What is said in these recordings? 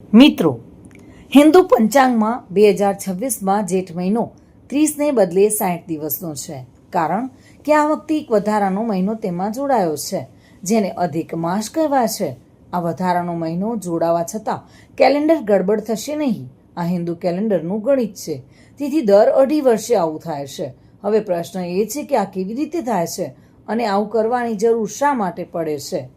મિત્રો, હિન્દુ પંચાંગમાં 2026માં જેઠ મહિનો 30ને બદલે 60 દિવસનો છે. કારણ કે આ વખતે એક વધારાનો મહિનો તેમાં જોડાયો છે, જેને અધિક માસ કહેવાય છે. આ વધારાનો મહિનો જોડાવા છતાં કેલેન્ડર ગડબડ થશે નહીં. આ હિન્દુ કેલેન્ડરનું ગણિત છે, તેથી દર 2.5 વર્ષે આવું થાય છે. હવે પ્રશ્ન એ છે કે આ કેવી રીતે થાય છે અને આવું કરવાની જરૂર શા માટે પડે છે,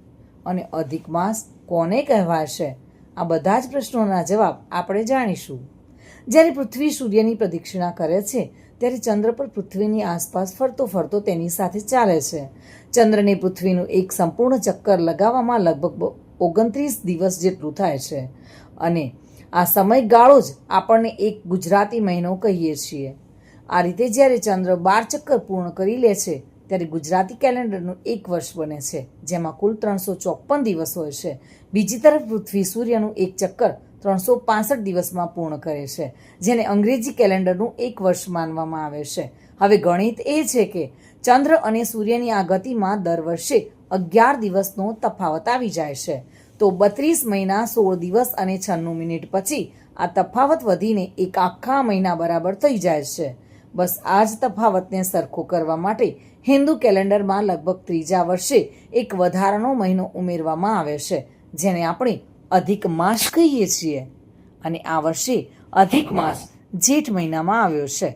અને અધિક માસ કોને કહેવાય છે? આ બધા જ પ્રશ્નોના જવાબ આપણે જાણીશું. જ્યારે પૃથ્વી સૂર્યની પ્રદક્ષિણા કરે છે, ત્યારે ચંદ્ર પર પૃથ્વીની આસપાસ ફરતો ફરતો તેની સાથે ચાલે છે. ચંદ્રને પૃથ્વીનું એક સંપૂર્ણ ચક્કર લગાવવામાં લગભગ 29 દિવસ જેટલું થાય છે, અને આ સમયગાળો જ આપણને એક ગુજરાતી મહિનો કહીએ છીએ. આ રીતે જ્યારે ચંદ્ર 12 ચક્કર પૂર્ણ કરી લે છે, ત્યારે ગુજરાતી કેલેન્ડરનું એક વર્ષ બને છે, જેમાં કુલ 354 દિવસ હોય છે. બીજી તરફ પૃથ્વી સૂર્યનું એક ચક્કર 365 દિવસમાં પૂર્ણ કરે છે, જેને અંગ્રેજી કેલેન્ડરનું એક વર્ષ માનવામાં આવે છે. હવે ગણિત એ છે કે ચંદ્ર અને સૂર્યની આ ગતિમાં દર વર્ષે 11 દિવસનો તફાવત આવી જાય છે. તો 32 મહિના 16 દિવસ અને 96 મિનિટ પછી આ તફાવત વધીને એક આખા મહિના બરાબર થઈ જાય છે. બસ આ જ તફાવતને સરખો કરવા માટે હિન્દુ કેલેન્ડરમાં લગભગ 3જા વર્ષે એક વધારાનો મહિનો ઉમેરવામાં આવે છે, જેને આપણે અધિક માસ કહીએ છીએ. અને આ વર્ષે અધિક માસ જેઠ મહિનામાં આવ્યો છે.